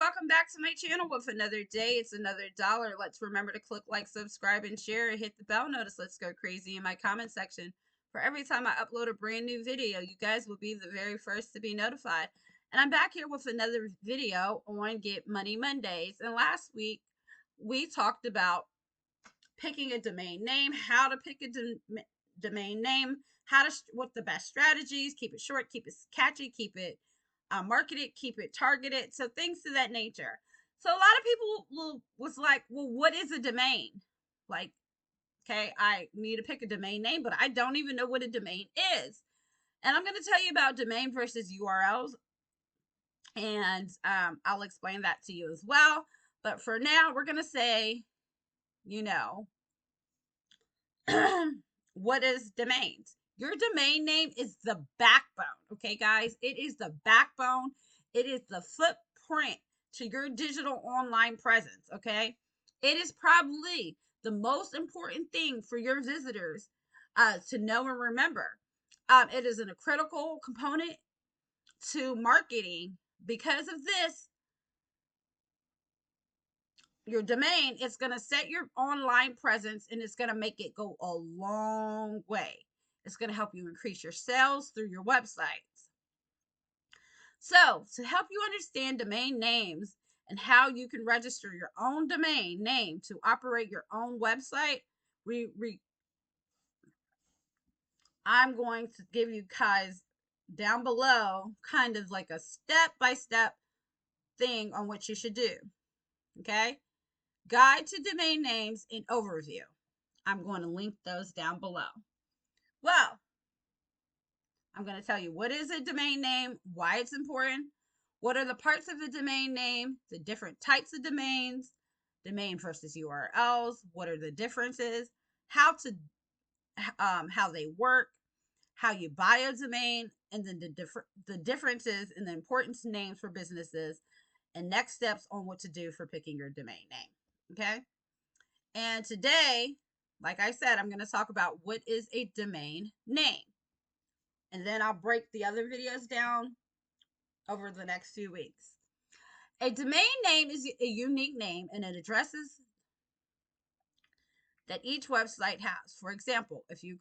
welcome back to my channel with another day. It's another dollar. Let's remember to click like, subscribe, and share, and hit the bell notice. Let's go crazy in my comment section. For every time I upload a brand new video, you guys will be the very first to be notified. And I'm back here with another video on Get Money Mondays. And last week, we talked about picking a domain name, how to pick a domain name, what the best strategies, keep it short, keep it catchy, keep it marketed, keep it targeted, so things to that nature. So a lot of people was like, well, what is a domain? Like, okay, I need to pick a domain name, but I don't even know what a domain is. And I'm going to tell you about domain versus URLs, and I'll explain that to you as well. But for now, we're going to say, what is domains? Your domain name is the backbone. Okay, guys, it is the backbone. It is the footprint to your digital online presence. Okay, it is probably the most important thing for your visitors to know and remember. It is a critical component to marketing. Because of this, your domain is going to set your online presence, and it's going to make it go a long way. It's going to help you increase your sales through your websites. So to help you understand domain names and how you can register your own domain name to operate your own website, I'm going to give you guys down below kind of like a step-by-step thing on what you should do. Okay? Guide to domain names and overview. I'm going to link those down below. Well, I'm going to tell you what is a domain name, why it's important, what are the parts of a domain name, the different types of domains, domain versus URLs, what are the differences, how they work, how you buy a domain, and then the differences and the importance of names for businesses, and next steps on what to do for picking your domain name. Okay? And today, like I said, I'm going to talk about what is a domain name. And then I'll break the other videos down over the next few weeks. A domain name is a unique name, and it addresses that each website has. For example, if you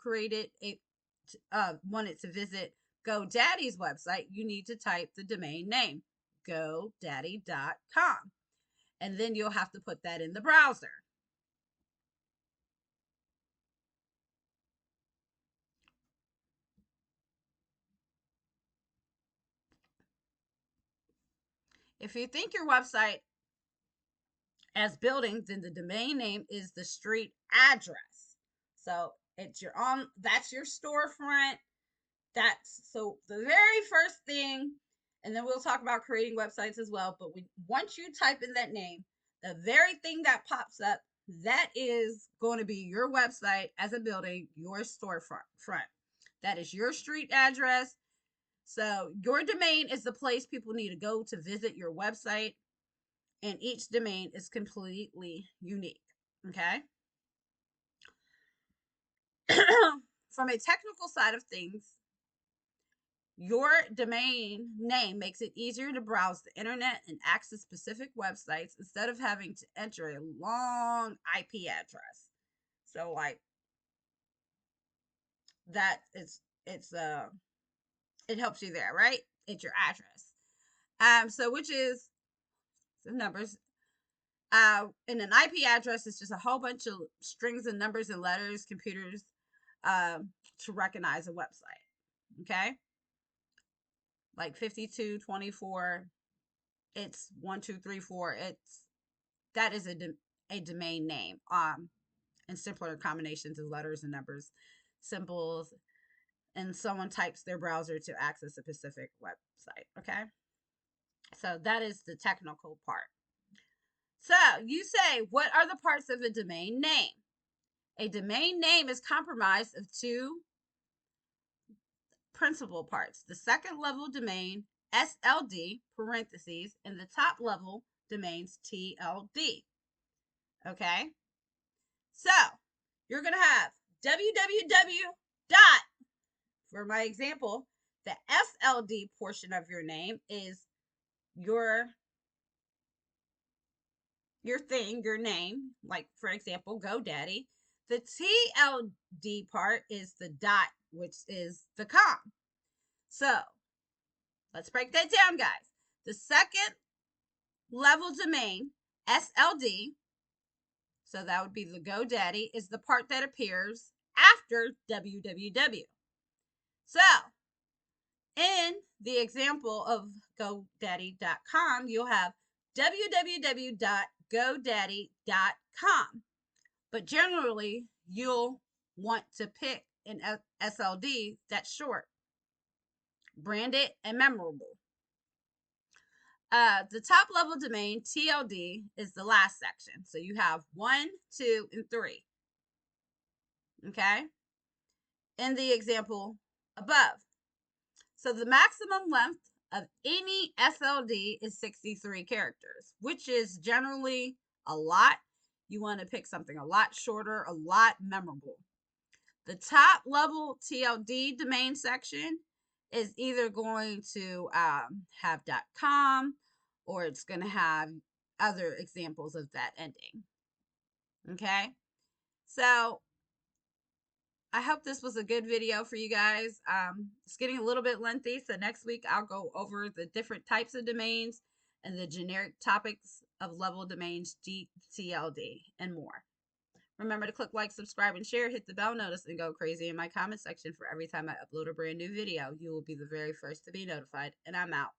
wanted to visit GoDaddy's website, you need to type the domain name, godaddy.com. And then you'll have to put that in the browser. If you think your website as building, then the domain name is the street address. So that's your storefront. So the very first thing, and then we'll talk about creating websites as well. But once you type in that name, the very thing that pops up, that is going to be your website as a building, your storefront. That is your street address. So your domain is the place people need to go to visit your website, and each domain is completely unique. Okay. From a technical side of things, your domain name makes it easier to browse the internet and access specific websites instead of having to enter a long IP address. So like that it helps you there, right? It's your address. So which is the numbers. And an IP address is just a whole bunch of strings and numbers and letters, computers, to recognize a website. Okay. Like 5224, it's 1234. That is a domain name. And simpler combinations of letters and numbers, symbols, and someone types their browser to access a specific website. Okay. So that is the technical part. So you say, what are the parts of a domain name? A domain name is comprised of two principal parts: the second level domain, SLD, parentheses, and the top level domains, TLD. Okay. So you're going to have www dot, for my example, the SLD portion of your name is your your thing, your name, like for example, GoDaddy. The TLD part is the dot, which is the com. So let's break that down, guys. The second level domain, SLD, so that would be the GoDaddy, is the part that appears after www. So in the example of GoDaddy.com, you'll have www.godaddy.com. But generally, you'll want to pick an SLD that's short, branded, and memorable. The top level domain, TLD, is the last section. So you have 1, 2, and 3. Okay? In the example above. So the maximum length of any SLD is 63 characters, which is generally a lot. You want to pick something a lot shorter, a lot memorable. The top level TLD domain section is either going to have .com, or it's going to have other examples of that ending. Okay, so I hope this was a good video for you guys. It's getting a little bit lengthy, so next week I'll go over the different types of domains and the generic topics of level domains, TLD, and more. Remember to click like, subscribe, and share. Hit the bell notice and go crazy in my comment section for every time I upload a brand new video. You will be the very first to be notified, and I'm out.